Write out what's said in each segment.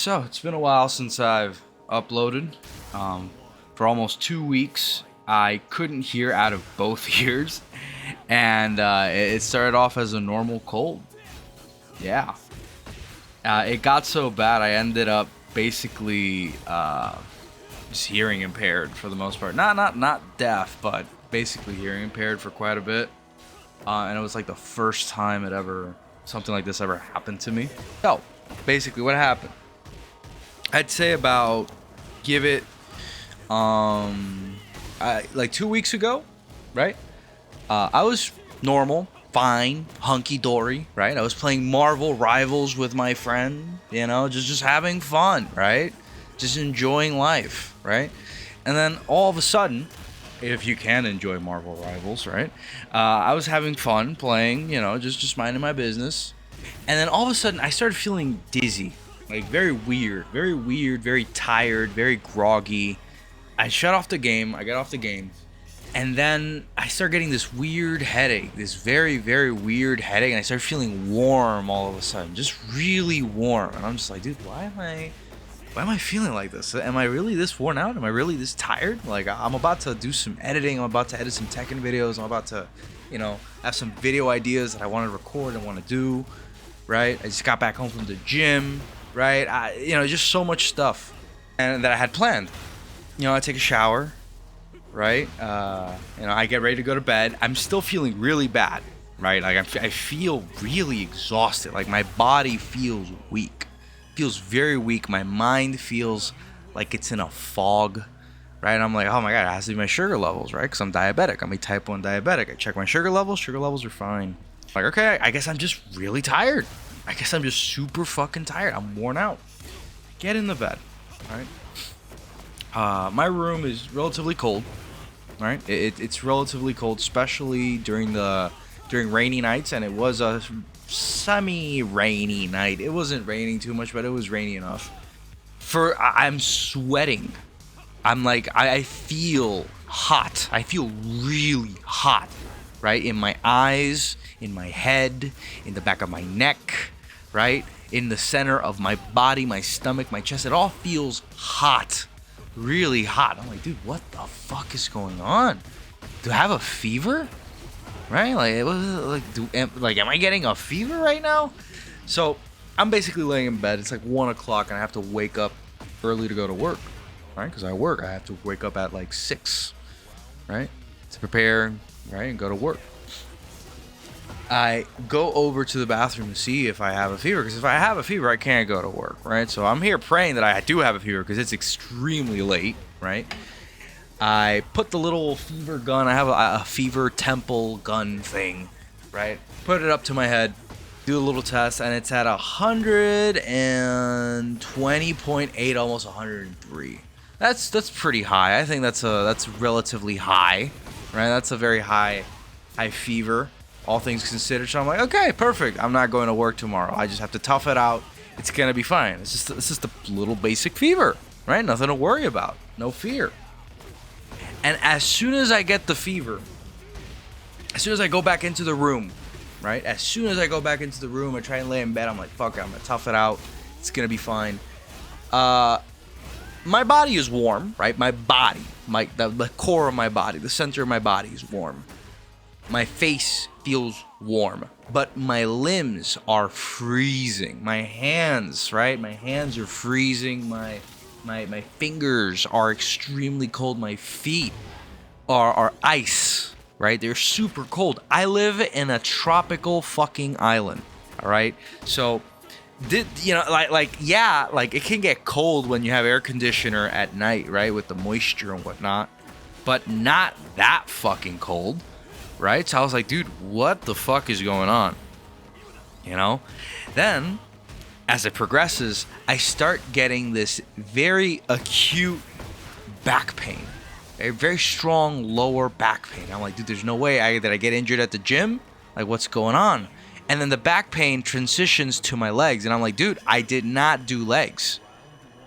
So it's been a while since I've uploaded. For almost 2 weeks, I couldn't hear out of both ears, and it started off as a normal cold. Yeah, it got so bad I ended up basically just hearing impaired for the most part. Not deaf, but basically hearing impaired for quite a bit. And it was like the first time something like this ever happened to me. So basically, what happened? I'd say about give it like 2 weeks ago, right? I was normal, fine, hunky dory, right? I was playing Marvel Rivals with my friend, just having fun, right? Just enjoying life, right? And then all of a sudden, if you can enjoy Marvel Rivals, right? I was having fun playing, just minding my business, and then all of a sudden I started feeling dizzy. Like very weird, very tired, very groggy. I shut off the game, I got off the game, and then I start getting this weird headache, this very, very weird headache, and I start feeling warm all of a sudden, just really warm. And I'm just like, dude, why am I feeling like this? Am I really this worn out? Am I really this tired? Like, I'm about to do some editing, I'm about to edit some Tekken videos, I'm about to, have some video ideas that I want to record and want to do, right? I just got back home from the gym. Right, just so much stuff, and that I had planned. I take a shower, right? I get ready to go to bed. I'm still feeling really bad, right? Like I feel really exhausted. Like my body feels weak, feels very weak. My mind feels like it's in a fog, right? And I'm like, oh my god, it has to be my sugar levels, right? Because I'm diabetic. I'm a type 1 diabetic. I check my sugar levels. Sugar levels are fine. Like, okay, I guess I'm just really tired. I guess I'm just super fucking tired. I'm worn out. Get in the bed, all right? My room is relatively cold, all right? It's relatively cold, especially during rainy nights, and it was a semi-rainy night. It wasn't raining too much, but it was rainy enough. I'm sweating. I feel hot. I feel really hot, right? In my eyes, in my head, in the back of my neck, right? In the center of my body, my stomach, my chest. It all feels hot, really hot. I'm like, dude, what the fuck is going on? Do I have a fever? Right? Am I getting a fever right now? So I'm basically laying in bed. It's like 1 o'clock, and I have to wake up early to go to work, right? Because I work. I have to wake up at like 6, right? To prepare, right, and go to work. I go over to the bathroom to see if I have a fever, because if I have a fever, I can't go to work, right? So I'm here praying that I do have a fever, because it's extremely late, right? I put the little fever gun, I have a fever temple gun thing, right? Put it up to my head, do a little test, and it's at 120.8, almost 103. That's pretty high. I think that's relatively high, right? That's a very high fever, all things considered. So I'm like, okay, perfect. I'm not going to work tomorrow. I just have to tough it out. It's gonna be fine. It's just a little basic fever, right? Nothing to worry about. No fear. And as soon as I get the fever, as soon as I go back into the room, right? As soon as I go back into the room and try and lay in bed, I'm like, fuck it, I'm gonna tough it out. It's gonna be fine. My body is warm, right? My body, the core of my body, the center of my body is warm. My face feels warm, but my limbs are freezing. My hands, right? My hands are freezing. My fingers are extremely cold. My feet are ice, right? They're super cold. I live in a tropical fucking island, all right? So, it can get cold when you have air conditioner at night, right? With the moisture and whatnot, but not that fucking cold. Right? So I was like, dude, what the fuck is going on? Then, as it progresses, I start getting this very acute back pain. A very strong lower back pain. I'm like, dude, there's no way did I get injured at the gym? Like, what's going on? And then the back pain transitions to my legs. And I'm like, dude, I did not do legs.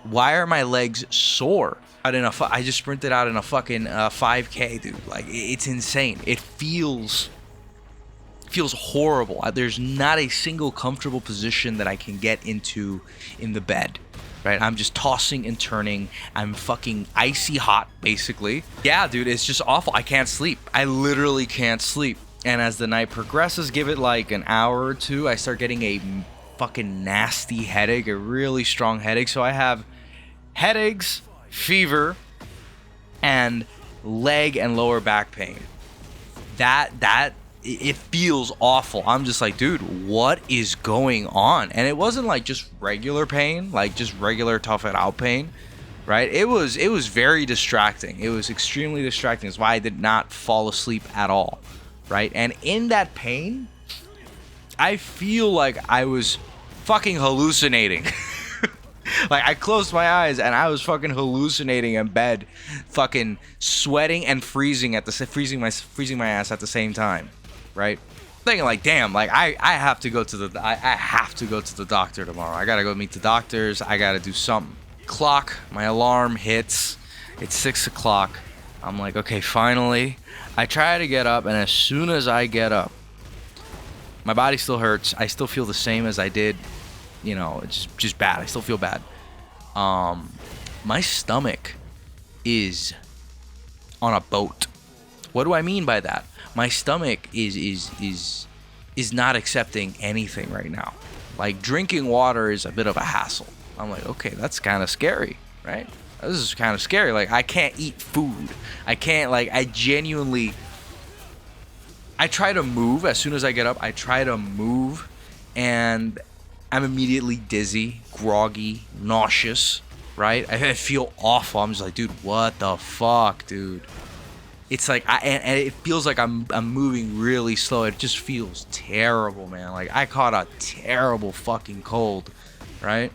Why are my legs sore? I just sprinted out in a fucking 5K, dude. Like, it's insane. It feels horrible. There's not a single comfortable position that I can get into in the bed. right? I'm just tossing and turning. I'm fucking icy hot, basically. Yeah, dude, it's just awful. I can't sleep. I literally can't sleep. And as the night progresses, give it like an hour or two, I start getting a fucking nasty headache, a really strong headache. So I have headaches, fever, and leg and lower back pain. It feels awful. I'm just like, dude, what is going on? And it wasn't like just regular pain, like just regular tough it out pain, right? It was very distracting. It was extremely distracting. That's why I did not fall asleep at all, right? And in that pain, I feel like I was fucking hallucinating. Like, I closed my eyes and I was fucking hallucinating in bed, fucking sweating and freezing my ass at the same time, right? Thinking like, damn, like I have to go to the doctor tomorrow. I gotta go meet the doctors. I gotta do something. Clock, my alarm hits. It's 6 o'clock. I'm like, okay, finally. I try to get up, and as soon as I get up, my body still hurts. I still feel the same as I did. You know, it's just bad. I still feel bad. My stomach is on a boat. What do I mean by that? My stomach is not accepting anything right now. Like, drinking water is a bit of a hassle. I'm like, okay, that's kind of scary, right? This is kind of scary. Like, I can't eat food. I can't, like, I try to move. As soon as I get up, I try to move, and I'm immediately dizzy, groggy, nauseous, right? I feel awful. I'm just like, dude, what the fuck, dude? It's like, and it feels like I'm moving really slow. It just feels terrible, man. Like, I caught a terrible fucking cold, right?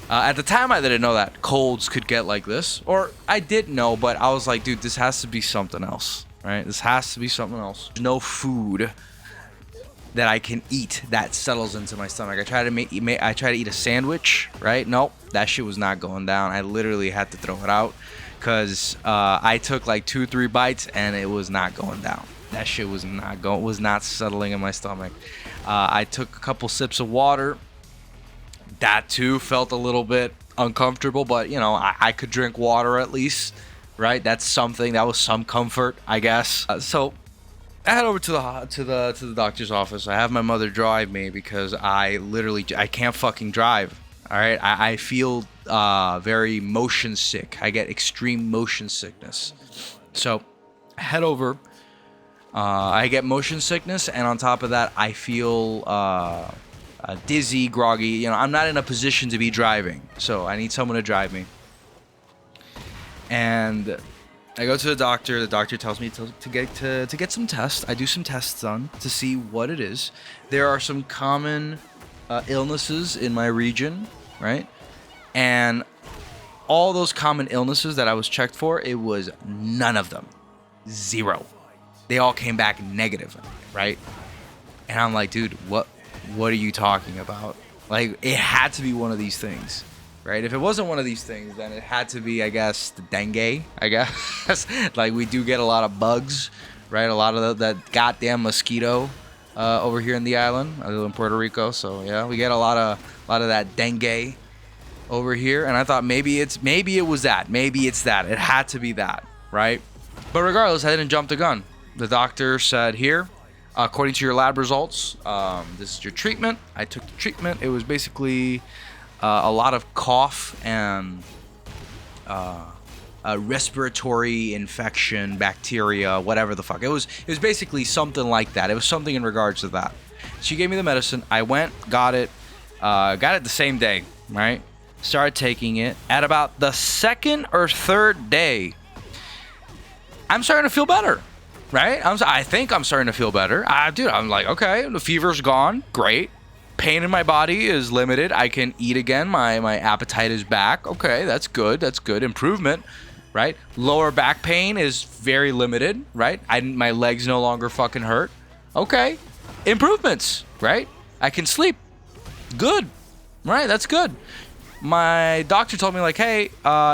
At the time, I didn't know that colds could get like this. Or I did know, but I was like, dude, this has to be something else, right? This has to be something else. There's no food that I can eat that settles into my stomach. I try to eat a sandwich, right? Nope, that shit was not going down. I literally had to throw it out because I took like 2-3 bites and it was not going down. That shit was not settling in my stomach. I took a couple sips of water. That too felt a little bit uncomfortable, but you know, I could drink water at least, right? That's something. That was some comfort, I guess. So I head over to the doctor's office. I have my mother drive me because I can't fucking drive. All right, I feel very motion sick. I get extreme motion sickness. So I head over. I get motion sickness, and on top of that, I feel dizzy, groggy. You know, I'm not in a position to be driving, so I need someone to drive me. And I go to the doctor. The doctor tells me to get some tests. I do some tests done to see what it is. There are some common illnesses in my region, right? And all those common illnesses that I was checked for, it was none of them. 0. They all came back negative, right? And I'm like, dude, what are you talking about? Like, it had to be one of these things. Right? If it wasn't one of these things, then it had to be, I guess, the dengue, I guess. Like, we do get a lot of bugs, right? A lot of that goddamn mosquito over here in the island. I live in Puerto Rico, so yeah, we get a lot of that dengue over here. And I thought maybe it was that. Maybe it's that. It had to be that, right? But regardless, I didn't jump the gun. The doctor said, here, according to your lab results, this is your treatment. I took the treatment. It was basically a lot of cough and a respiratory infection, bacteria, whatever the fuck. It was basically something like that. It was something in regards to that. She gave me the medicine. I went, got it the same day, right? Started taking it. At about the second or third day, I'm starting to feel better, right? I think I'm starting to feel better. Dude, I'm like, okay, the fever's gone. Great. Pain in my body is limited. I can eat again. My appetite is back. Okay, that's good. That's good. Improvement, right? Lower back pain is very limited, right? My legs no longer fucking hurt. Okay. Improvements, right? I can sleep. Good. Right? That's good. My doctor told me, like, hey,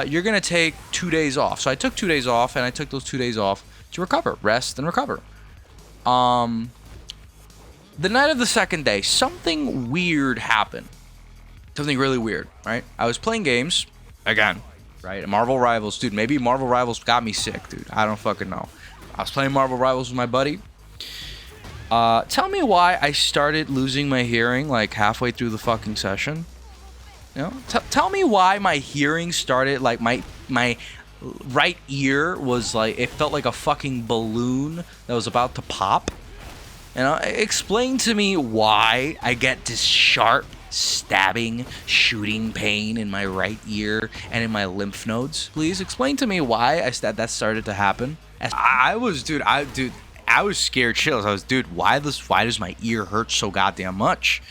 you're going to take 2 days off. So I took 2 days off, and I took those 2 days off to recover, rest and recover. The night of the second day, something weird happened. something really weird, right? I was playing games again, right? Marvel Rivals, dude. Maybe Marvel Rivals got me sick, dude. I don't fucking know. I was playing Marvel Rivals with my buddy. Tell me why I started losing my hearing like halfway through the fucking session. You know, tell me why my hearing started like my right ear was like it felt like a fucking balloon that was about to pop. You know, explain to me why I get this sharp, stabbing, shooting pain in my right ear and in my lymph nodes. Please explain to me why that started to happen. I was scared shitless. I was, dude, why does my ear hurt so goddamn much?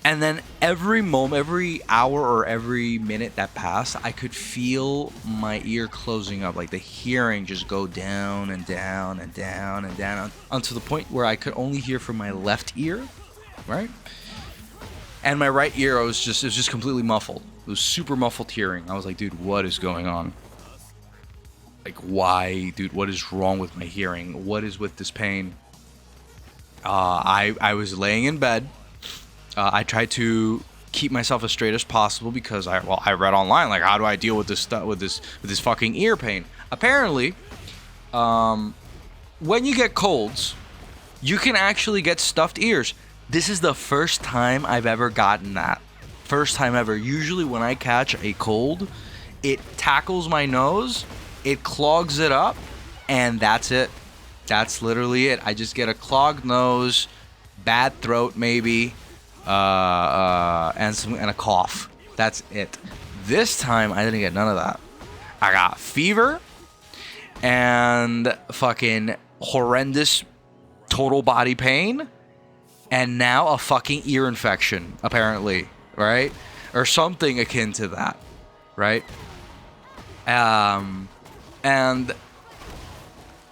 And then every moment, every hour or every minute that passed, I could feel my ear closing up, like the hearing just go down and down and down and down until the point where I could only hear from my left ear, right? And my right ear, it was just completely muffled. It was super muffled hearing. I was like, dude, what is going on? Like, why, dude, what is wrong with my hearing? What is with this pain? I was laying in bed. I tried to keep myself as straight as possible because I read online, like, how do I deal with this stuff, with this fucking ear pain? Apparently, when you get colds, you can actually get stuffed ears. This is the first time I've ever gotten that. First time ever. Usually when I catch a cold, it tackles my nose, it clogs it up, and that's it. That's literally it. I just get a clogged nose, bad throat maybe, and a cough. That's it. This time I didn't get none of that. I got fever and fucking horrendous total body pain, and now a fucking ear infection, apparently, right? Or something akin to that, right? And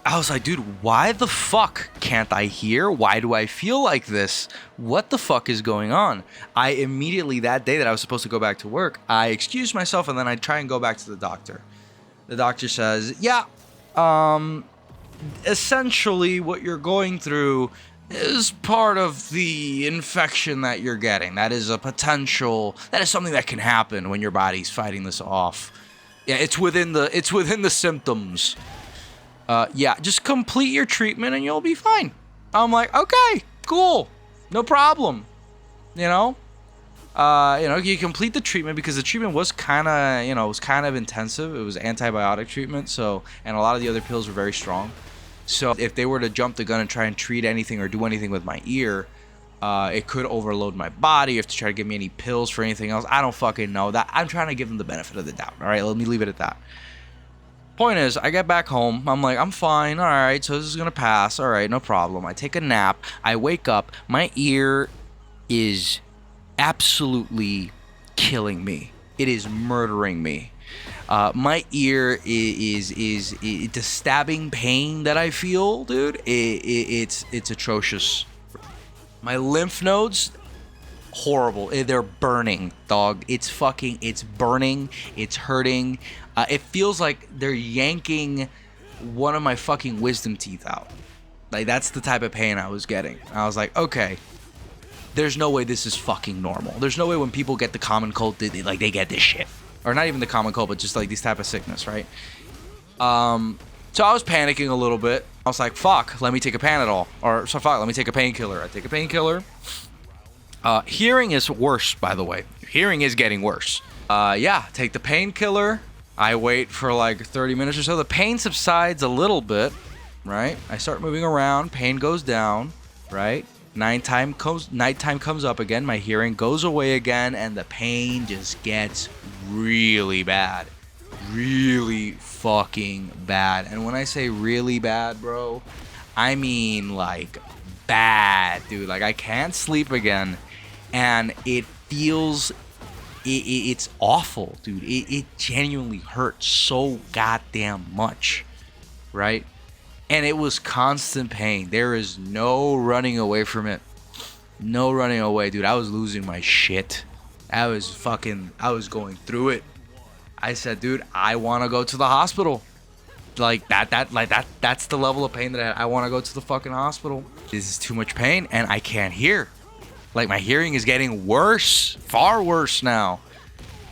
I was like, dude, why the fuck can't I hear? Why do I feel like this? What the fuck is going on? I immediately, that day that I was supposed to go back to work, I excused myself and then I try and go back to the doctor. The doctor says, yeah, essentially what you're going through is part of the infection that you're getting. That is something that can happen when your body's fighting this off. Yeah, it's within the symptoms. Yeah, just complete your treatment and you'll be fine. I'm like, okay, cool, no problem. You know, you complete the treatment because the treatment was kind of intensive. It was antibiotic treatment, and a lot of the other pills were very strong. So if they were to jump the gun and try and treat anything or do anything with my ear, it could overload my body. If to try to give me any pills for anything else, I don't fucking know. That I'm trying to give them the benefit of the doubt. All right, let me leave it at that. Point is, I get back home. I'm like, I'm fine. All right, so this is gonna pass. All right, no problem. I take a nap. I wake up. My ear is absolutely killing me. It is murdering me. My ear is the stabbing pain that I feel, dude. It's atrocious. My lymph nodes, horrible. They're burning, dog. It's burning. It's hurting. It feels like they're yanking one of my fucking wisdom teeth out. Like, that's the type of pain I was getting. I was like, okay, there's no way this is fucking normal. There's no way when people get the common cold, they get this shit. Or not even the common cold, but just like these type of sickness, right? So I was panicking a little bit. I was like, fuck, let me take a Panadol. Let me take a painkiller. I take a painkiller. Hearing is worse, by the way. Hearing is getting worse. Yeah, take the painkiller. I wait for like 30 minutes or so. The pain subsides a little bit, right? I start moving around. Pain goes down, right? Nighttime comes up again. My hearing goes away again, and the pain just gets really bad. Really fucking bad. And when I say really bad, bro, I mean like bad, dude. Like, I can't sleep again, and it feels... It's awful, dude. It genuinely hurts so goddamn much, right? And it was constant pain. There is no running away from it. No running away, dude. I was losing my shit. I was going through it. I said, dude, I want to go to the hospital. That's the level of pain that I want to go to the fucking hospital. This is too much pain, and I can't hear. Like my hearing is getting worse, far worse now.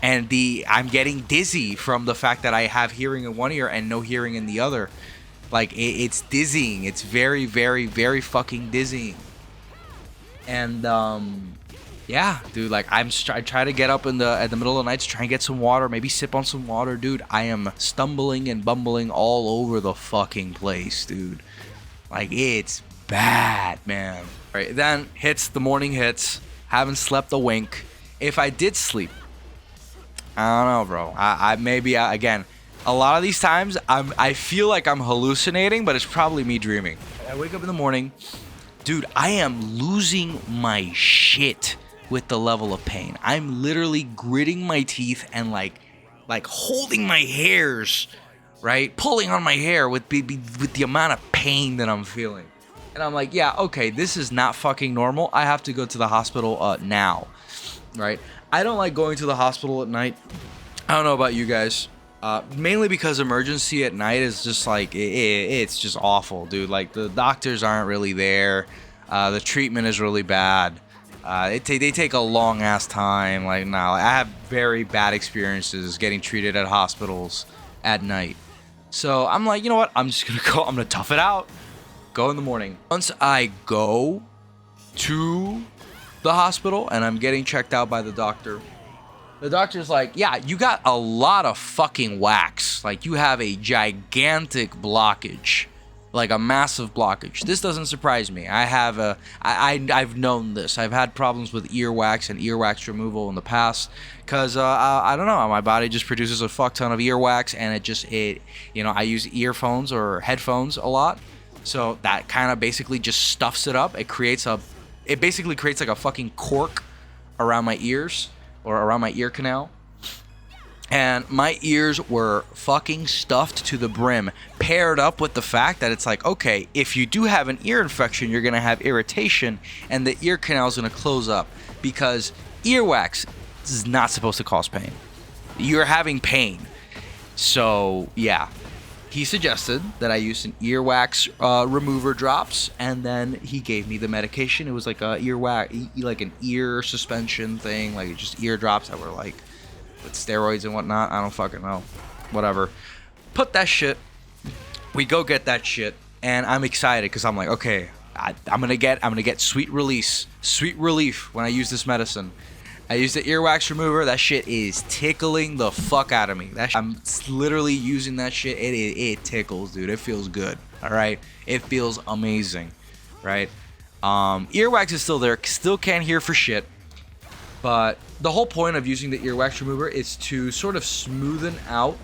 And I'm getting dizzy from the fact that I have hearing in one ear and no hearing in the other. Like it's dizzying. It's very, very, very fucking dizzying. And yeah, dude, like I try to get up at the middle of the night to try and get some water, maybe sip on some water, dude. I am stumbling and bumbling all over the fucking place, dude. Like it's bad, man. All right, then the morning hits. Haven't slept a wink. If I did sleep, I don't know, bro. I maybe again, a lot of these times I feel like I'm hallucinating, but it's probably me dreaming. I wake up in the morning, dude. I am losing my shit with the level of pain. I'm literally gritting my teeth and like holding my hairs, right, pulling on my hair with the amount of pain that I'm feeling. And I'm like, yeah, okay, this is not fucking normal. I have to go to the hospital now, right? I don't like going to the hospital at night. I don't know about you guys. Mainly because emergency at night is just like, it's just awful, dude. Like the doctors aren't really there. The treatment is really bad. They take a long ass time. Like, no, I have very bad experiences getting treated at hospitals at night. So I'm like, you know what? I'm just gonna go. I'm gonna tough it out. Go in the morning. Once I go to the hospital and I'm getting checked out by the doctor like, yeah, you got a lot of fucking wax. Like you have a gigantic blockage, like a massive blockage. This doesn't surprise me. I've known this. I've had problems with earwax and earwax removal in the past because I don't know, my body just produces a fuck ton of earwax, and I use earphones or headphones a lot, so that kind of basically just stuffs it up. It basically creates like a fucking cork around my ears or around my ear canal. And my ears were fucking stuffed to the brim, paired up with the fact that it's like, okay, if you do have an ear infection, you're going to have irritation and the ear canal is going to close up, because earwax is not supposed to cause pain. You're having pain. So, yeah. He suggested that I use an earwax remover drops, and then he gave me the medication. It was like a earwax, like an ear suspension thing, like just ear drops that were like with steroids and whatnot. I don't fucking know. Whatever. Put that shit. We go get that shit, and I'm excited because I'm like, okay, I'm gonna get sweet relief when I use this medicine. I used the earwax remover. That shit is tickling the fuck out of me. I'm literally using that shit. It tickles, dude. It feels good. All right. It feels amazing, right? Earwax is still there. Still can't hear for shit. But the whole point of using the earwax remover is to sort of smoothen out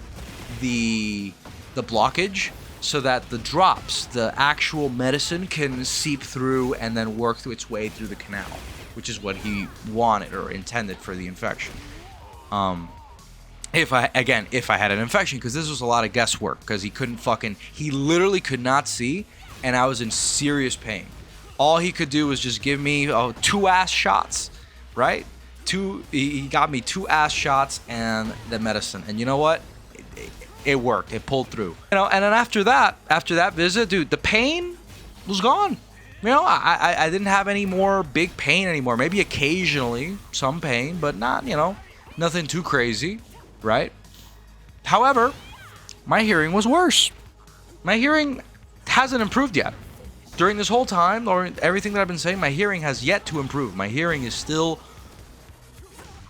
the blockage, so that the drops, the actual medicine, can seep through and then work through its way through the canal, which is what he wanted or intended for the infection. If I had an infection, because this was a lot of guesswork, because he literally could not see, and I was in serious pain. All he could do was just give me 2 ass shots, right? He got me 2 ass shots and the medicine, and you know what? It worked. It pulled through. And then after that visit, dude, the pain was gone. I didn't have any more big pain anymore. Maybe occasionally some pain, but not, nothing too crazy, right? However, my hearing was worse. My hearing hasn't improved yet. During this whole time, or everything that I've been saying, my hearing has yet to improve. My hearing is still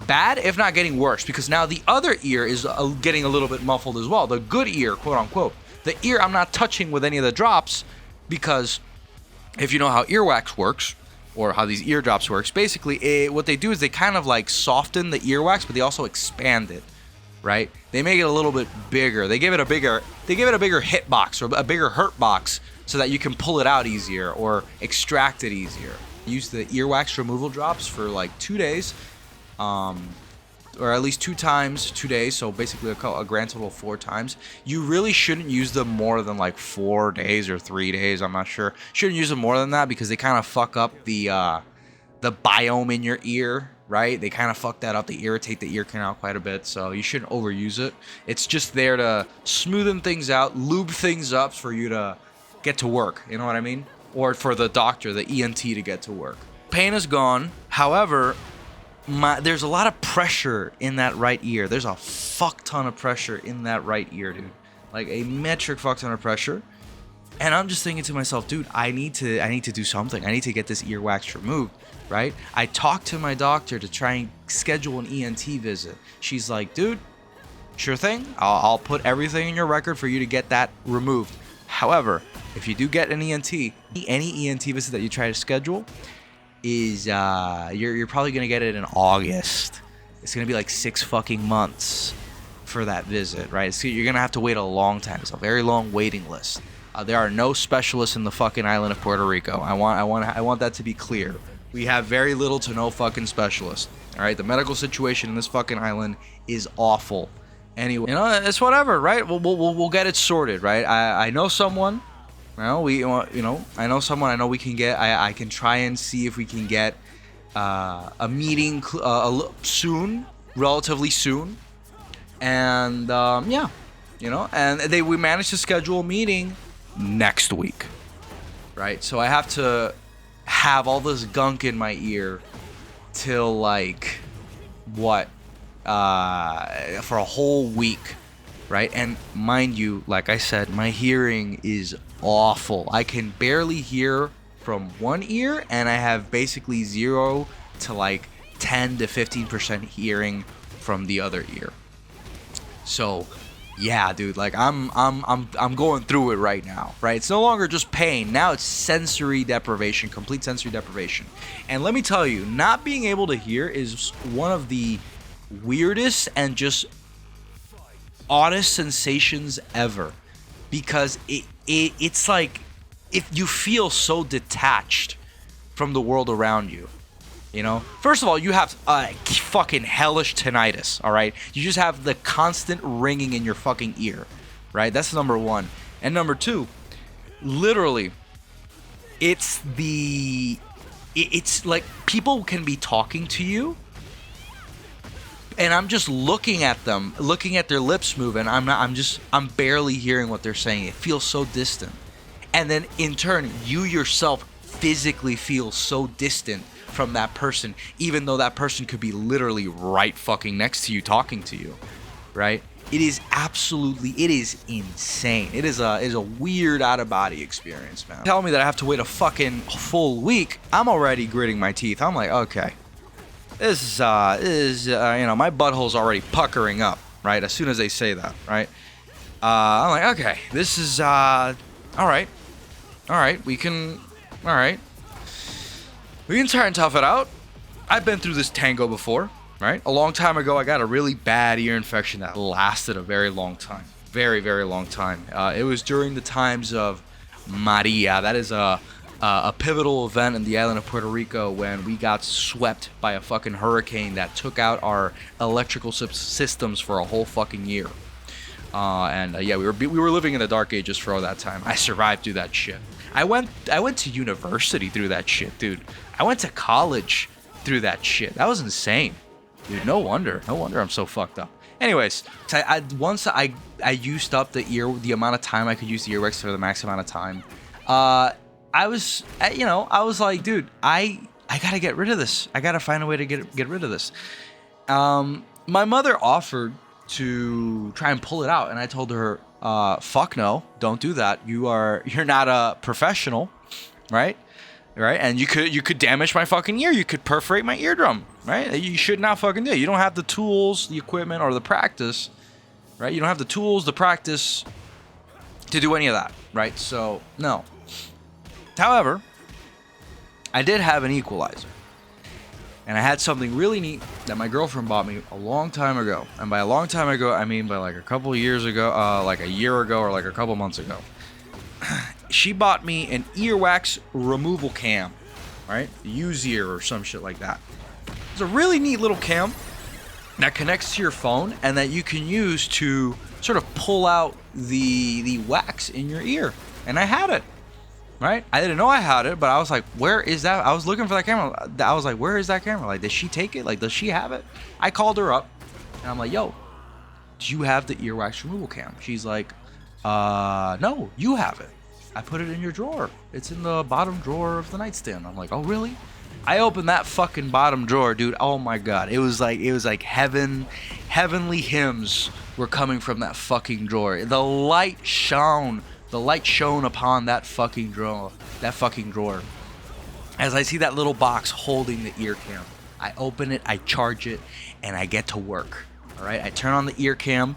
bad, if not getting worse, because now the other ear is getting a little bit muffled as well. The good ear, quote unquote. The ear I'm not touching with any of the drops, because if you know how earwax works, or how these eardrops works, basically what they do is they kind of like soften the earwax, but they also expand it, right? They make it a little bit bigger. They give it a bigger hit box, or a bigger hurt box, so that you can pull it out easier or extract it easier. Use the earwax removal drops for like 2 days, or at least 2 times 2 days, so basically a grand total of 4 times. You really shouldn't use them more than like 4 days or 3 days, I'm not sure. Shouldn't use them more than that, because they kind of fuck up the biome in your ear, right? They kind of fuck that up. They irritate the ear canal quite a bit, so you shouldn't overuse it. It's just there to smoothen things out, lube things up for you to get to work, you know what I mean? Or for the doctor, the ENT, to get to work. Pain is gone. However, there's a lot of pressure in that right ear. There's a fuck ton of pressure in that right ear, dude. Like a metric fuck ton of pressure. And I'm just thinking to myself, dude, I need to do something. I need to get this earwax removed, right? I talked to my doctor to try and schedule an ENT visit. She's like, dude, sure thing. I'll put everything in your record for you to get that removed. However, if you do get an ENT, any ENT visit that you try to schedule is you're probably gonna get it in August. It's gonna be like 6 fucking months for that visit, right? So you're gonna have to wait a long time. It's a very long waiting list. There are no specialists in the fucking island of Puerto Rico. I want that to be clear. We have very little to no fucking specialists. All right, the medical situation in this fucking island is awful. Anyway, it's whatever, right? We'll get it sorted, right? I know someone. Well, I know someone. I know we can get. I can try and see if we can get a meeting soon, relatively soon, and yeah, and we managed to schedule a meeting next week, right? So I have to have all this gunk in my ear till like what for a whole week, right? And mind you, like I said, my hearing is awful. I can barely hear from one ear, and I have basically 0 to like 10 to 15% hearing from the other ear. So yeah, dude, like I'm going through it right now, right? It's no longer just pain. Now it's sensory deprivation, complete sensory deprivation. And let me tell you, not being able to hear is one of the weirdest and just oddest sensations ever, because it's like if you feel so detached from the world around you. First of all, you have fucking hellish tinnitus, all right? You just have the constant ringing in your fucking ear, right? That's number one. And number two, literally, it's like people can be talking to you, and I'm just looking at them, looking at their lips move, and I'm barely hearing what they're saying. It feels so distant. And then in turn, you yourself physically feel so distant from that person, even though that person could be literally right fucking next to you talking to you, right? It is insane. It is a weird out of body experience, man. Tell me that I have to wait a fucking full week. I'm already gritting my teeth. I'm like, okay, this is my butthole's already puckering up, right? As soon as they say that, right? I'm like, okay, this is all right, we can try and tough it out. I've been through this tango before, right? A long time ago, I got a really bad ear infection that lasted a very long time. Very, very long time. It was during the times of Maria. That is a pivotal event in the island of Puerto Rico when we got swept by a fucking hurricane that took out our electrical systems for a whole fucking year. Yeah, we were living in the dark ages for all that time. I survived through that shit. I went to university through that shit, dude. I went to college through that shit. That was insane, dude. No wonder I'm so fucked up. Anyways, once I used up the amount of time I could use the earwax for the max amount of time. I was like, dude, I gotta get rid of this. I gotta find a way to get rid of this. My mother offered to try and pull it out, and I told her, fuck no, don't do that. You're not a professional, right? And you could damage my fucking ear. You could perforate my eardrum, right? You should not fucking do it. You don't have the tools, the equipment, or the practice, right? You don't have the tools, the practice to do any of that, right? So no. However, I did have an equalizer. And I had something really neat that my girlfriend bought me a long time ago. And by a long time ago, I mean by like a couple of years ago, like a year ago or like a couple months ago. She bought me an earwax removal cam, right? Use-ear or some shit like that. It's a really neat little cam that connects to your phone and that you can use to sort of pull out the wax in your ear. And I had it. Right? I didn't know I had it, but I was like, where is that? I was looking for that camera. I was like, where is that camera? Like, did she take it? Like, does she have it? I called her up, and I'm like, yo, do you have the earwax removal cam? She's like, no, you have it. I put it in your drawer. It's in the bottom drawer of the nightstand. I'm like, oh, really? I opened that fucking bottom drawer, dude. Oh my god. It was like heavenly hymns were coming from that fucking drawer. The light shone upon that fucking drawer. As I see that little box holding the ear cam. I open it, I charge it, and I get to work. All right? I turn on the ear cam,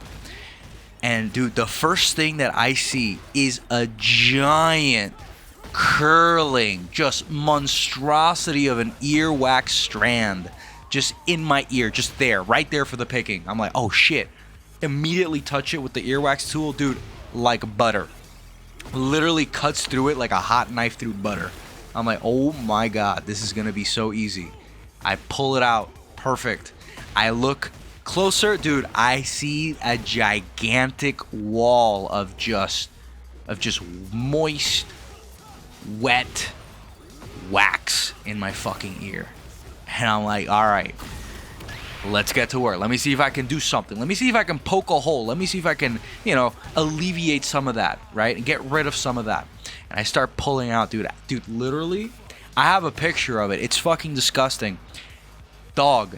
and dude, the first thing that I see is a giant curling, just monstrosity of an earwax strand just in my ear, just there, right there for the picking. I'm like, oh shit. Immediately touch it with the earwax tool, dude, like butter. Literally cuts through it like a hot knife through butter. I'm like, oh my god, this is gonna be so easy. I pull it out, perfect. I look closer, dude, I see a gigantic wall of just moist, wet wax in my fucking ear. And I'm like, all right, let's get to work. Let me see if I can do something. Let me see if I can poke a hole. Let me see if I can, alleviate some of that, right? And get rid of some of that. And I start pulling out, dude, literally, I have a picture of it. It's fucking disgusting. Dog.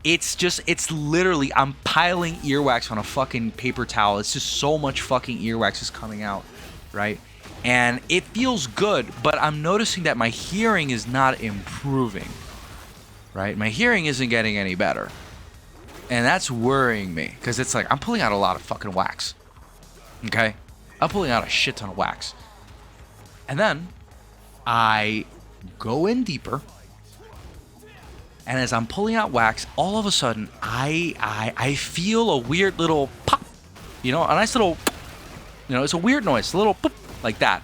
It's literally, I'm piling earwax on a fucking paper towel. It's just so much fucking earwax is coming out, right? And it feels good, but I'm noticing that my hearing is not improving, right? My hearing isn't getting any better. And that's worrying me, because it's like, I'm pulling out a lot of fucking wax, okay? I'm pulling out a shit ton of wax. And then I go in deeper, and as I'm pulling out wax, all of a sudden, I feel a weird little pop, a nice little, it's a weird noise, a little pop, like that,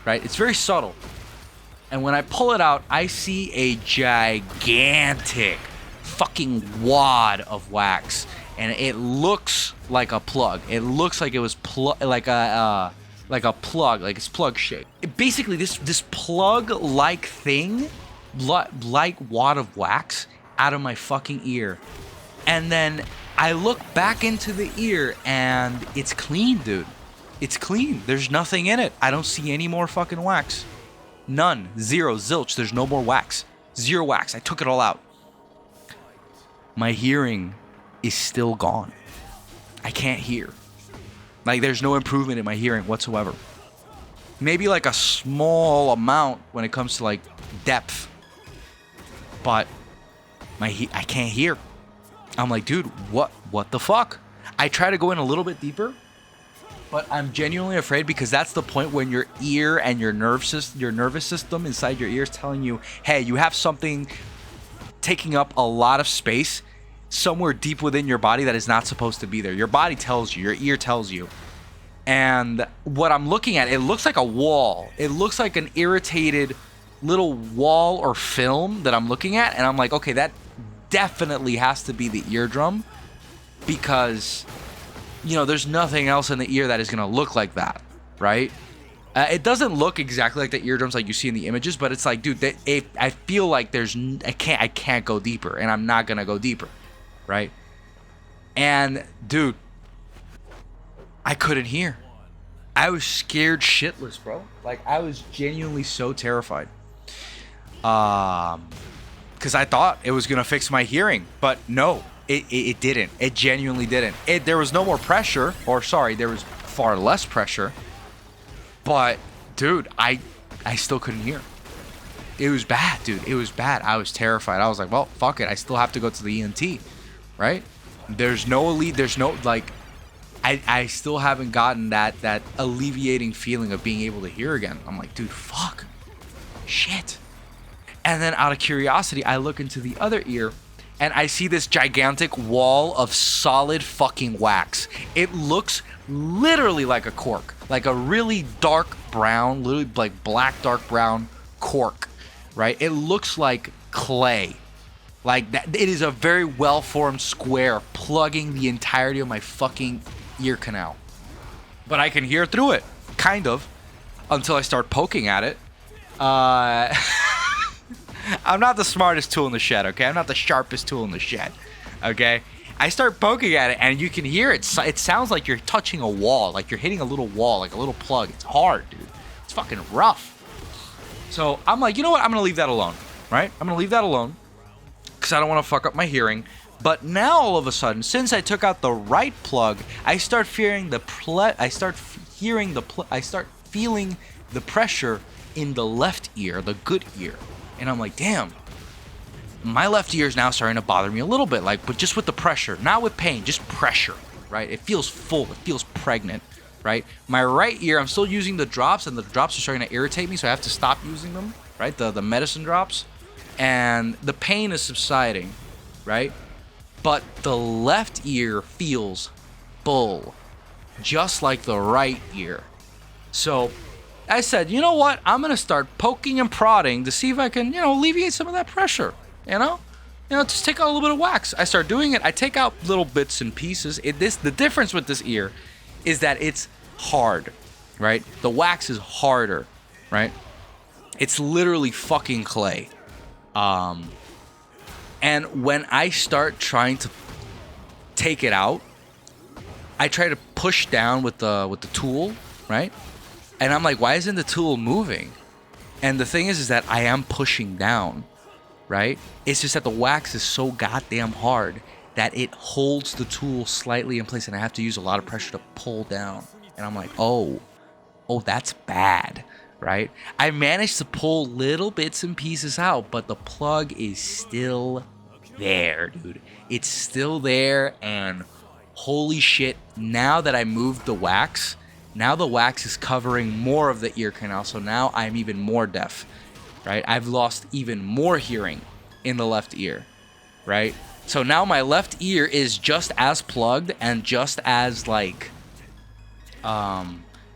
right? It's very subtle. And when I pull it out, I see a gigantic fucking wad of wax, and it looks like a plug. It looks like it was like a plug, like it's plug shaped. Basically, this plug-like thing, like wad of wax out of my fucking ear. And then I look back into the ear, and it's clean, dude. It's clean. There's nothing in it. I don't see any more fucking wax. None. Zero. Zilch. There's no more wax. Zero wax. I took it all out. My hearing is still gone. I can't hear. Like, there's no improvement in my hearing whatsoever. Maybe like a small amount when it comes to like depth. But I can't hear. I'm like, dude, what the fuck? I try to go in a little bit deeper, but I'm genuinely afraid, because that's the point when your ear and your nervous system inside your ear is telling you, hey, you have something taking up a lot of space somewhere deep within your body that is not supposed to be there. Your body tells you, your ear tells you. And what I'm looking at, it looks like a wall. It looks like an irritated little wall or film that I'm looking at. And I'm like, okay, that definitely has to be the eardrum, because there's nothing else in the ear that is going to look like that, right? It doesn't look exactly like the eardrums like you see in the images, but it's like, dude, I feel like I can't go deeper, and I'm not going to go deeper, right? And, dude, I couldn't hear. I was scared shitless, bro. Like, I was genuinely so terrified. Because I thought it was going to fix my hearing, but no. It didn't. It genuinely didn't. There was no more pressure, there was far less pressure. But, dude, I still couldn't hear. It was bad, dude. It was bad. I was terrified. I was like, well, fuck it. I still have to go to the ENT, right? There's no I still haven't gotten that alleviating feeling of being able to hear again. I'm like, dude, fuck. Shit. And then out of curiosity, I look into the other ear, and I see this gigantic wall of solid fucking wax. It looks literally like a cork. Like a really dark brown, literally like black dark brown cork, right? It looks like clay. Like that. It is a very well-formed square plugging the entirety of my fucking ear canal. But I can hear through it, kind of, until I start poking at it. I'm not the smartest tool in the shed, okay? I'm not the sharpest tool in the shed, okay? I start poking at it, and you can hear it. It sounds like you're touching a wall, like you're hitting a little wall, like a little plug. It's hard, dude. It's fucking rough. So I'm like, you know what? I'm going to leave that alone. right? I'm gonna leave that alone because I don't want to fuck up my hearing. But now all of a sudden, since I took out the right plug, I start feeling the feeling the pressure in the left ear, the good ear. And I'm like, damn, my left ear is now starting to bother me a little bit, like, but just with the pressure, not with pain, just pressure, right? It feels full, it feels pregnant, right? My right ear, I'm still using the drops, and the drops are starting to irritate me, so I have to stop using them, right? The medicine drops, and the pain is subsiding, right? But the left ear feels full, just like the right ear. So I said, you know what? I'm going to start poking and prodding to see if I can, alleviate some of that pressure, just take out a little bit of wax. I start doing it. I take out little bits and pieces. The difference with this ear is that it's hard, right? The wax is harder, right? It's literally fucking clay. And when I start trying to take it out, I try to push down with the tool, right? And I'm like, why isn't the tool moving? And the thing is that I am pushing down, right? It's just that the wax is so goddamn hard that it holds the tool slightly in place, and I have to use a lot of pressure to pull down. And I'm like, oh, that's bad, right? I managed to pull little bits and pieces out, but the plug is still there, dude. It's still there, and holy shit, now that I moved the wax, now the wax is covering more of the ear canal, so now I'm even more deaf, right? I've lost even more hearing in the left ear, right? So now my left ear is just as plugged and just as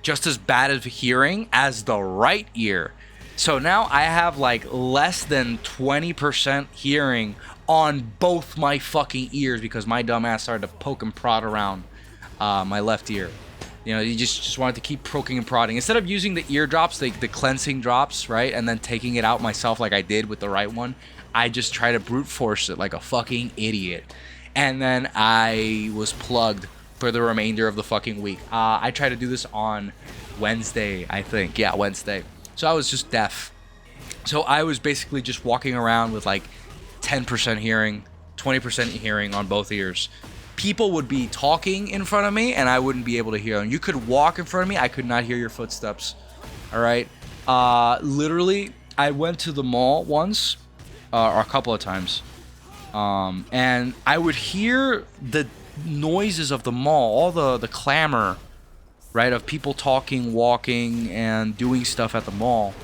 just as bad of hearing as the right ear. So now I have less than 20% hearing on both my fucking ears because my dumb ass started to poke and prod around my left ear. You just wanted to keep poking and prodding. Instead of using the ear drops, the cleansing drops, right? And then taking it out myself like I did with the right one, I just try to brute force it like a fucking idiot. And then I was plugged for the remainder of the fucking week. I tried to do this on Wednesday, I think. Yeah, Wednesday. So I was just deaf. So I was basically just walking around with 10% hearing, 20% hearing on both ears. People would be talking in front of me and I wouldn't be able to hear them. You could walk in front of me, I could not hear your footsteps. All right. Literally, I went to the mall once, or a couple of times, and I would hear the noises of the mall, all the clamor, right, of people talking, walking, and doing stuff at the mall.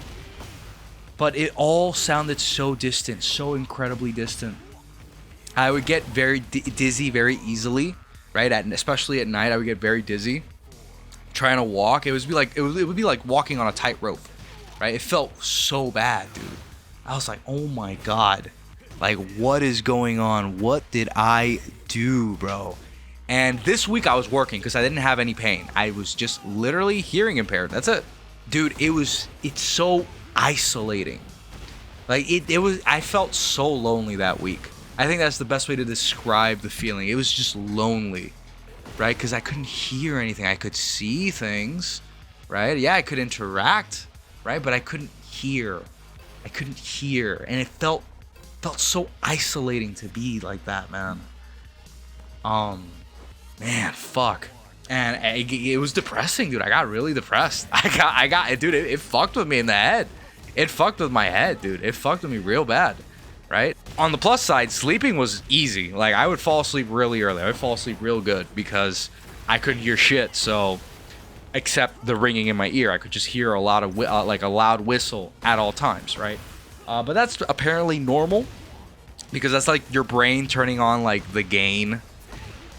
But it all sounded so distant, so incredibly distant. I would get very dizzy very easily, right? Especially at night, I would get very dizzy trying to walk. It would be like walking on a tightrope, right? It felt so bad, dude. I was like, oh my god, what is going on? What did I do, bro? And this week I was working because I didn't have any pain. I was just literally hearing impaired. That's it, dude. It's so isolating. I felt so lonely that week. I think that's the best way to describe the feeling. It was just lonely, right? Because I couldn't hear anything. I could see things, right? Yeah, I could interact, right? But I couldn't hear. And it felt so isolating to be like that, man. Man, fuck. And it was depressing, dude. I got really depressed. Dude, it fucked with me in the head. It fucked with my head, dude. It fucked with me real bad, right? On the plus side, sleeping was easy. I would fall asleep really early. I would fall asleep real good because I couldn't hear shit. So, except the ringing in my ear, I could just hear a loud whistle at all times, right? But that's apparently normal because that's your brain turning on the gain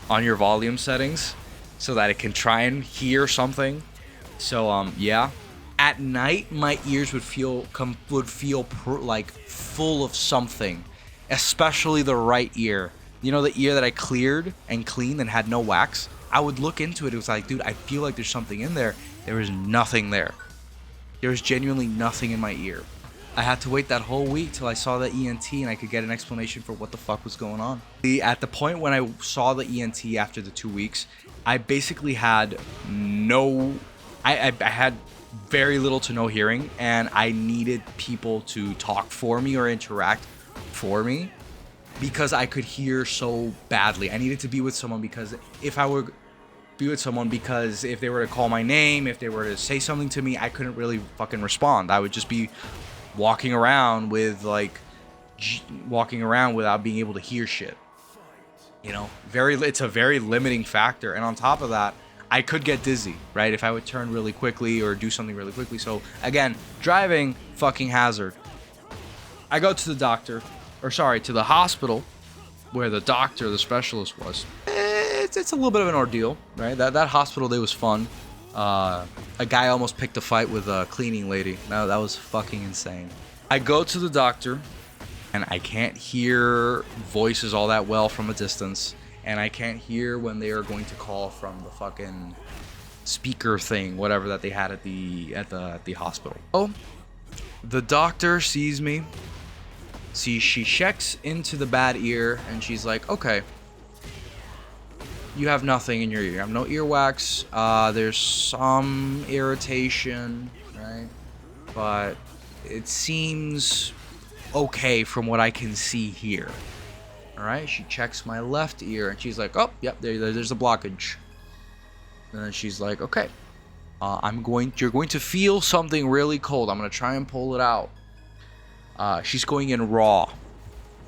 on your volume settings so that it can try and hear something. So yeah. At night, my ears would feel full of something, especially the right ear. The ear that I cleared and cleaned and had no wax. I would look into it. It was dude, I feel like there's something in there. There was nothing there. There was genuinely nothing in my ear. I had to wait that whole week till I saw the ENT and I could get an explanation for what the fuck was going on. At the point when I saw the ENT after the 2 weeks, I basically had I had very little to no hearing, and I needed people to talk for me or interact for me because I could hear so badly. I needed to be with someone because if I were be with someone because if they were to call my name, if they were to say something to me, I couldn't really fucking respond. I would just be walking around with walking around without being able to hear shit. You know, it's a very limiting factor. And on top of that, I could get dizzy, right? If I would turn really quickly or do something really quickly. So again, driving, fucking hazard. I go to the doctor, to the hospital where the doctor, the specialist was. It's a little bit of an ordeal, right? That hospital day was fun. A guy almost picked a fight with a cleaning lady. No, that was fucking insane. I go to the doctor, and I can't hear voices all that well from a distance, and I can't hear when they are going to call from the fucking speaker thing, whatever that they had at the hospital. Oh, the doctor sees me. She checks into the bad ear, and she's like, okay, you have nothing in your ear. You have no earwax. There's some irritation, right? But it seems okay from what I can see here. All right. She checks my left ear, and she's like, oh, yep, there's a blockage. And then she's like, okay, you're going to feel something really cold. I'm going to try and pull it out. She's going in raw.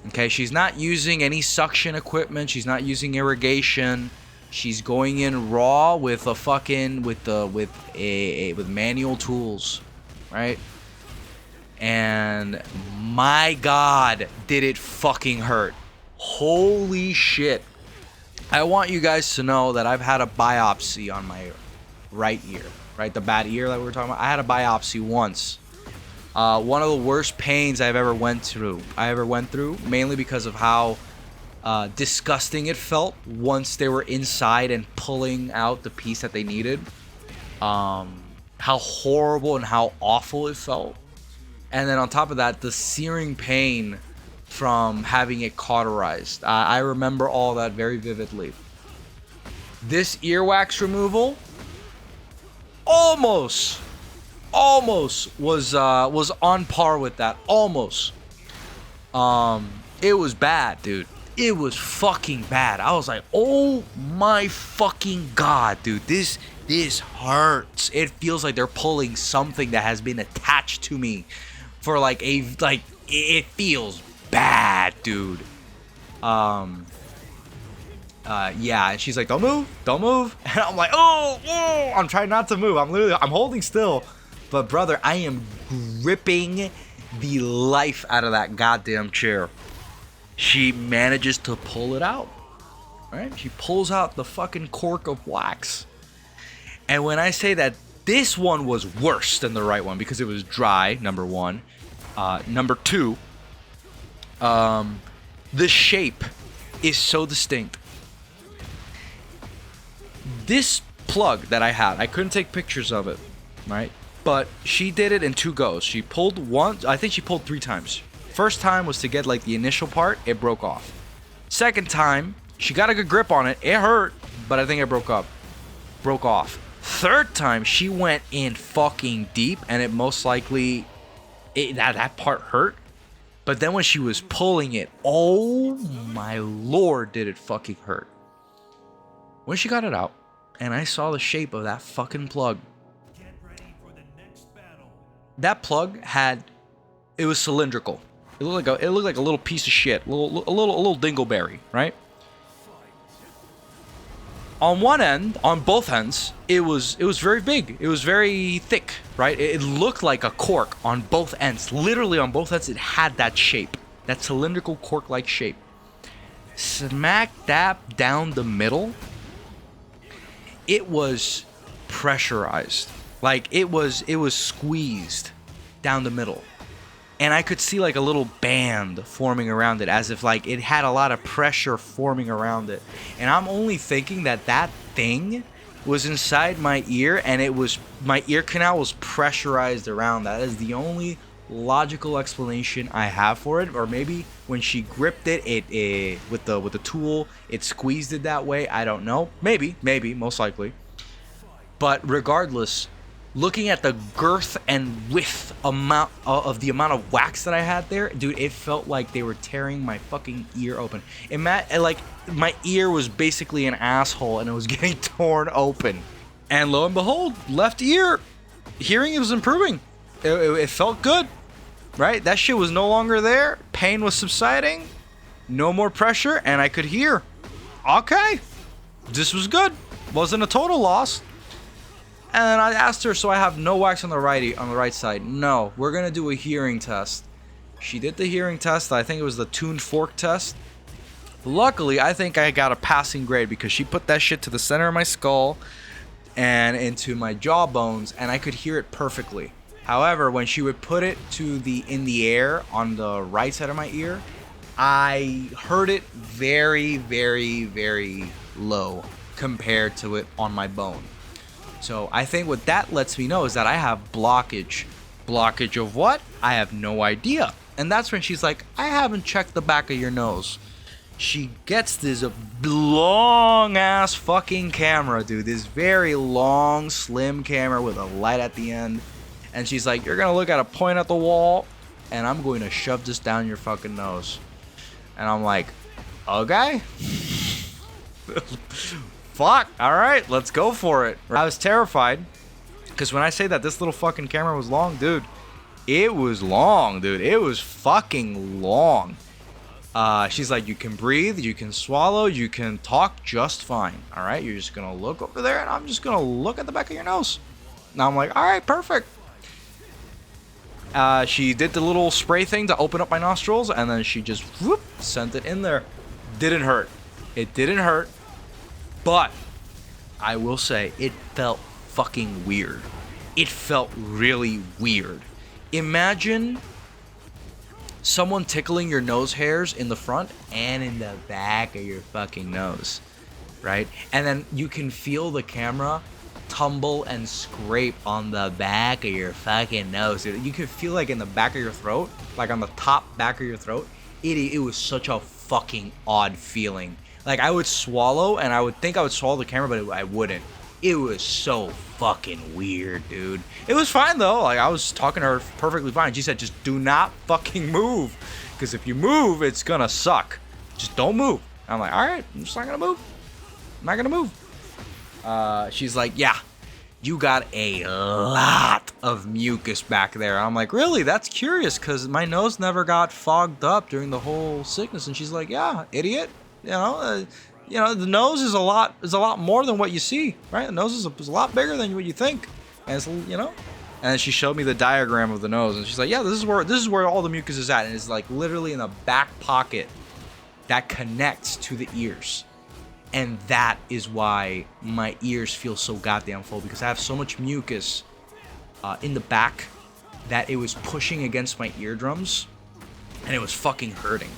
Okay, she's not using any suction equipment. She's not using irrigation. She's going in raw with a fucking with manual tools, right? And my God, did it fucking hurt. Holy shit. I want you guys to know that I've had a biopsy on my right ear, right? The bad ear that we were talking about. I had a biopsy once. One of the worst pains I've ever went through, mainly because of how disgusting it felt once they were inside and pulling out the piece that they needed. How horrible and how awful it felt. And then on top of that, the searing pain from having it cauterized. I remember all that very vividly. This earwax removal almost was on par with that. Almost. It was bad, dude. It was fucking bad. I was like, oh my fucking God, dude. This hurts. It feels like they're pulling something that has been attached to me for it feels bad, dude. Yeah, and she's like, don't move. And I'm like, oh, I'm trying not to move. I'm holding still. But brother, I am gripping the life out of that goddamn chair. She manages to pull it out, right? She pulls out the fucking cork of wax. And when I say that this one was worse than the right one because it was dry, number one. Number two, the shape is so distinct. This plug that I had, I couldn't take pictures of it, right? But she did it in 2 goes. She pulled once. I think she pulled 3 times. First time was to get like the initial part. It broke off. Second time, she got a good grip on it. It hurt, but I think it broke off. Third time, she went in fucking deep, and it most likely that part hurt. But then when she was pulling it, oh my Lord, did it fucking hurt. When she got it out, and I saw the shape of that fucking plug. That plug it was cylindrical. It looked like a little piece of shit, a little dingleberry, right? On one end, on both ends, it was very big. It was very thick, right? It looked like a cork on both ends. Literally on both ends, it had that shape, that cylindrical cork-like shape. Smack that down the middle. It was pressurized. Like it was squeezed down the middle. And I could see like a little band forming around it, as if like it had a lot of pressure forming around it. And I'm only thinking that thing was inside my ear, and my ear canal was pressurized around. That is the only logical explanation I have for it. Or maybe when she gripped it, with the tool, it squeezed it that way. I don't know. Maybe, most likely. But regardless, looking at the girth and width amount of the amount of wax that I had there, dude, it felt like they were tearing my fucking ear open. Like my ear was basically an asshole and it was getting torn open. And lo and behold, left ear, hearing was improving. It felt good, right? That shit was no longer there. Pain was subsiding. No more pressure, and I could hear. Okay, this was good. Wasn't a total loss. And I asked her, so I have no wax on the right side. No, we're gonna do a hearing test. She did the hearing test. I think it was the tuned fork test. Luckily, I think I got a passing grade because she put that shit to the center of my skull and into my jaw bones, and I could hear it perfectly. However, when she would put it in the air on the right side of my ear, I heard it very, very, very low compared to it on my bone. So I think what that lets me know is that I have blockage. Blockage of what? I have no idea. And that's when she's like, I haven't checked the back of your nose. She gets this long ass fucking camera, dude. This very long, slim camera with a light at the end. And she's like, you're gonna look at a point at the wall, and I'm going to shove this down your fucking nose. And I'm like, okay. Fuck. All right, let's go for it. I was terrified because when I say that this little fucking camera was long, dude, it was long, dude. It was fucking long. She's like, you can breathe, you can swallow, you can talk just fine. All right, you're just gonna look over there, and I'm just gonna look at the back of your nose. Now I'm like, all right, perfect. She did the little spray thing to open up my nostrils, and then she just whoop, sent it in there. Didn't hurt. It didn't hurt, but I will say it felt fucking weird. It felt really weird. Imagine someone tickling your nose hairs in the front and in the back of your fucking nose, right? And then you can feel the camera tumble and scrape on the back of your fucking nose. You can feel like in the back of your throat, like on the top back of your throat. It was such a fucking odd feeling. Like I would swallow and I would think I would swallow the camera, but I wouldn't. It was so fucking weird, dude. It was fine though. Like I was talking to her perfectly fine. She said, just do not fucking move. Because if you move, it's gonna suck. Just don't move. I'm like, all right, I'm just not gonna move. I'm not gonna move. She's like, yeah, you got a lot of mucus back there. I'm like, really? That's curious because my nose never got fogged up during the whole sickness. And she's like, yeah, idiot. You know, the nose is a lot more than what you see, right? The nose is a lot bigger than what you think, and it's, you know. And she showed me the diagram of the nose, and she's like, yeah, this is where all the mucus is at, and it's like literally in the back pocket that connects to the ears, and that is why my ears feel so goddamn full because I have so much mucus in the back that it was pushing against my eardrums, and it was fucking hurting.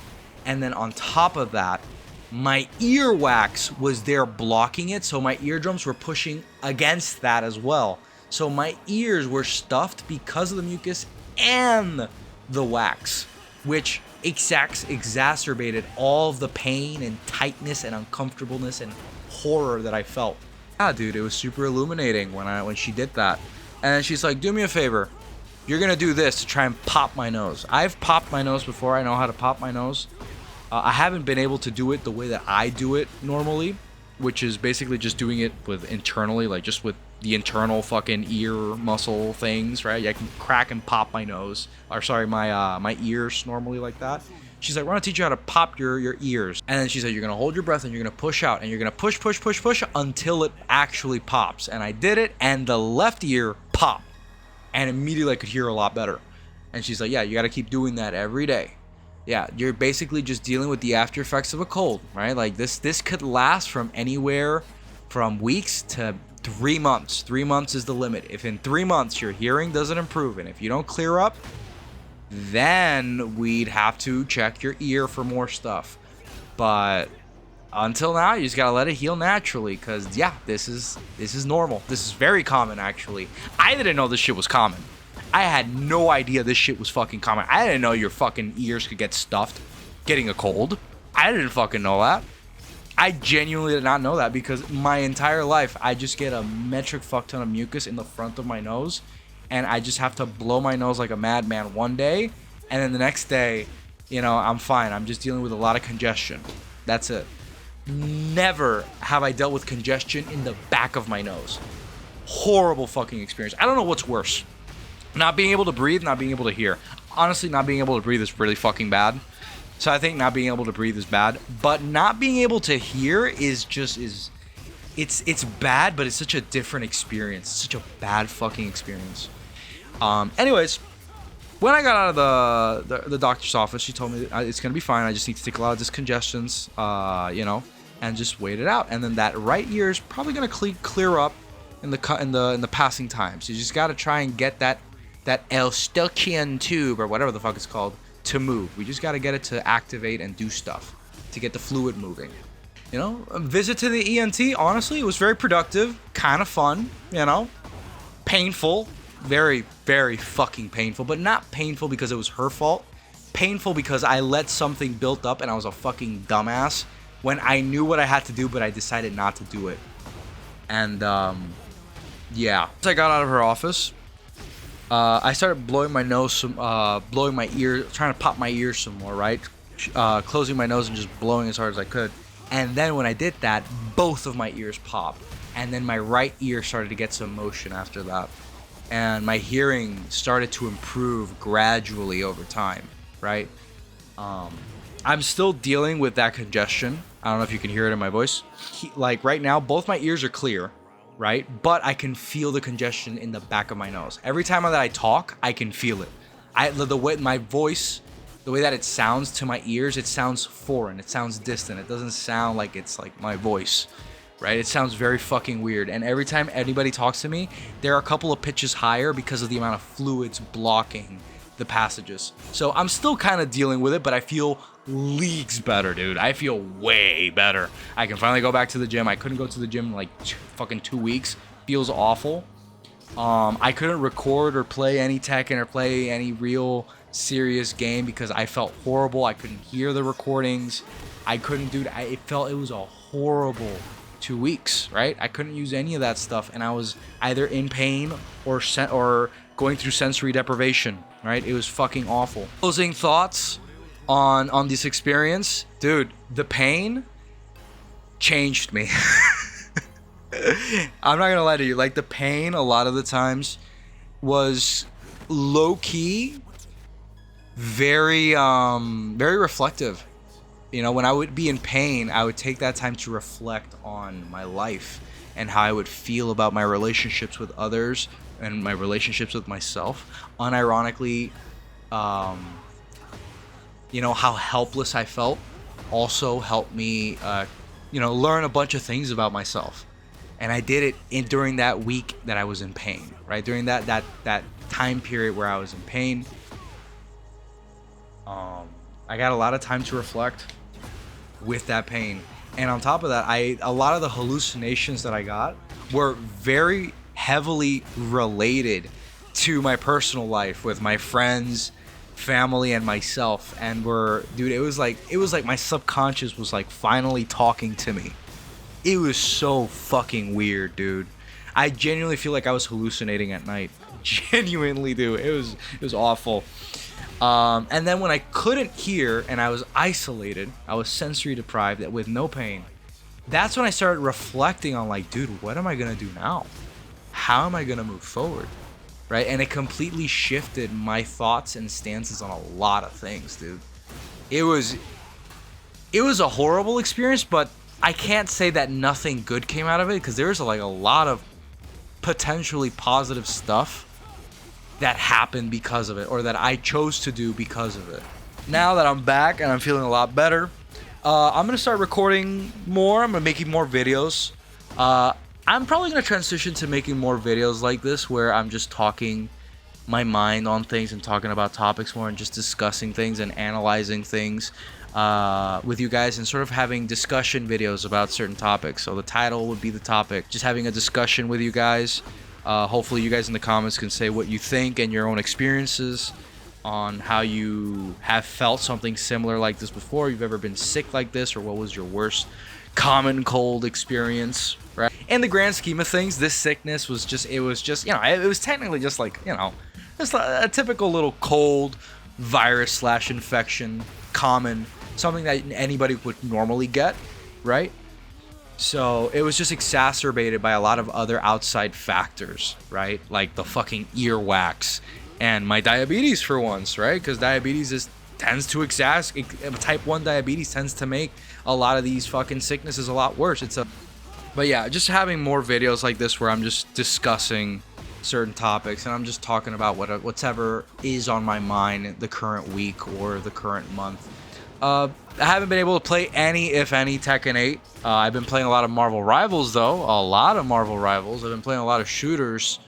And then on top of that, my earwax was there blocking it, so my eardrums were pushing against that as well. So my ears were stuffed because of the mucus and the wax, which exacerbated all of the pain and tightness and uncomfortableness and horror that I felt. Yeah, dude, it was super illuminating when she did that. And she's like, do me a favor. You're gonna do this to try and pop my nose. I've popped my nose before. I know how to pop my nose. I haven't been able to do it the way that I do it normally, which is basically just doing it with internally, like just with the internal fucking ear muscle things, right? I can crack and pop my nose, or sorry, my ears normally like that. She's like, we're gonna teach you how to pop your ears. And then she said, you're gonna hold your breath and you're gonna push out and you're gonna push until it actually pops. And I did it, and the left ear popped, and immediately I could hear a lot better. And she's like, yeah, you gotta keep doing that every day. Yeah, you're basically just dealing with the after effects of a cold, right? Like this could last from anywhere from weeks to 3 months. 3 months is the limit. If in 3 months your hearing doesn't improve and if you don't clear up, then we'd have to check your ear for more stuff. But until now, you just gotta let it heal naturally, because yeah, this is normal. This is very common, actually. I didn't know this shit was common. I had no idea this shit was fucking common. I didn't know your fucking ears could get stuffed getting a cold. I didn't fucking know that. I genuinely did not know that because my entire life I just get a metric fuck ton of mucus in the front of my nose, and I just have to blow my nose like a madman one day, and then the next day, you know, I'm fine. I'm just dealing with a lot of congestion. That's it. Never have I dealt with congestion in the back of my nose. Horrible fucking experience. I don't know what's worse. Not being able to breathe, not being able to hear. Honestly, not being able to breathe is really fucking bad. So I think not being able to breathe is bad, but not being able to hear is it's bad, but it's such a different experience. It's such a bad fucking experience. Anyways, when I got out of the doctor's office, she told me that it's gonna be fine. I just need to take a lot of discongestions, you know, and just wait it out. And then that right ear is probably gonna clear up in the passing time. So you just gotta try and get that Eustachian tube or whatever the fuck it's called to move. We just got to get it to activate and do stuff to get the fluid moving. You know, a visit to the ENT, honestly, it was very productive, kind of fun, you know, painful, very, very fucking painful, but not painful because it was her fault. Painful because I let something build up and I was a fucking dumbass when I knew what I had to do, but I decided not to do it. And, yeah. Once I got out of her office, I started blowing my nose, blowing my ear, trying to pop my ears some more, right? Closing my nose and just blowing as hard as I could. And then when I did that, both of my ears popped. And then my right ear started to get some motion after that. And my hearing started to improve gradually over time, right? I'm still dealing with that congestion. I don't know if you can hear it in my voice. Like right now, both my ears are clear. Right? But I can feel the congestion in the back of my nose. Every time that I talk, I can feel it. The way my voice, the way that it sounds to my ears, it sounds foreign. It sounds distant. It doesn't sound like it's like my voice, right? It sounds very fucking weird. And every time anybody talks to me, they're a couple of pitches higher because of the amount of fluids blocking the passages. So I'm still kind of dealing with it, but I feel leagues better, dude. I feel way better. I can finally go back to the gym. I couldn't go to the gym in like fucking 2 weeks. Feels awful. I couldn't record or play any Tekken or play any real serious game because I felt horrible. I couldn't hear the recordings. I couldn't do it. It was a horrible 2 weeks, right? I couldn't use any of that stuff, and I was either in pain or going through sensory deprivation, right? It was fucking awful. Closing thoughts on this experience, dude. The pain changed me. I'm not gonna lie to you. Like the pain, a lot of the times, was low key, very reflective. You know, when I would be in pain, I would take that time to reflect on my life and how I would feel about my relationships with others and my relationships with myself. Unironically, you know, how helpless I felt also helped me, you know, learn a bunch of things about myself. And I did it during that week that I was in pain, right? During that time period where I was in pain, I got a lot of time to reflect with that pain. And on top of that, a lot of the hallucinations that I got were very heavily related to my personal life with my friends, family, and myself. And dude, it was like my subconscious was like finally talking to me. It was so fucking weird, dude. I genuinely feel like I was hallucinating at night. Genuinely do. It was awful. And then when I couldn't hear and I was isolated, I was sensory deprived with no pain. That's when I started reflecting on like, dude, what am I gonna do now? How am I gonna move forward? Right? And it completely shifted my thoughts and stances on a lot of things, dude. It was a horrible experience, but I can't say that nothing good came out of it because there's like a lot of potentially positive stuff that happened because of it, or that I chose to do because of it. Now that I'm back and I'm feeling a lot better, I'm gonna start recording more. I'm gonna making more videos. I'm probably gonna transition to making more videos like this where I'm just talking my mind on things and talking about topics more and just discussing things and analyzing things with you guys and sort of having discussion videos about certain topics. So the title would be the topic, just having a discussion with you guys. Hopefully you guys in the comments can say what you think and your own experiences on how you have felt something similar like this before, you've ever been sick like this, or what was your worst common cold experience, right? In the grand scheme of things, this sickness was just, it was just, it was technically just like, just a typical little cold virus slash infection, common, something that anybody would normally get, right? So it was just exacerbated by a lot of other outside factors, right? Like the fucking earwax and my diabetes for once, right? Because diabetes tends to type 1 diabetes tends to make a lot of these fucking sicknesses a lot worse. But yeah, just having more videos like this where I'm just discussing certain topics and I'm just talking about whatever is on my mind the current week or the current month. I haven't been able to play any, if any, Tekken 8. I've been playing a lot of Marvel Rivals, though. A lot of Marvel Rivals. I've been playing a lot of shooters.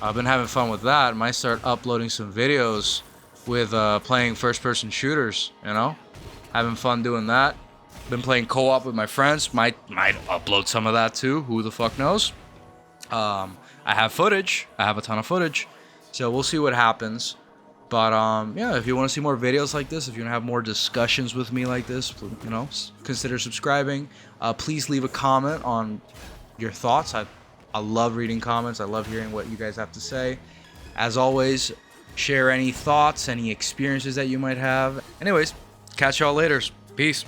I've been having fun with that. I might start uploading some videos with playing first-person shooters, Having fun doing that. Been playing co-op with my friends. Might upload some of that, too. Who the fuck knows? I have footage. I have a ton of footage. So we'll see what happens. But yeah, if you want to see more videos like this, if you want to have more discussions with me like this, consider subscribing. Please leave a comment on your thoughts. I love reading comments. I love hearing what you guys have to say. As always, share any thoughts, any experiences that you might have. Anyways, catch y'all later. Peace.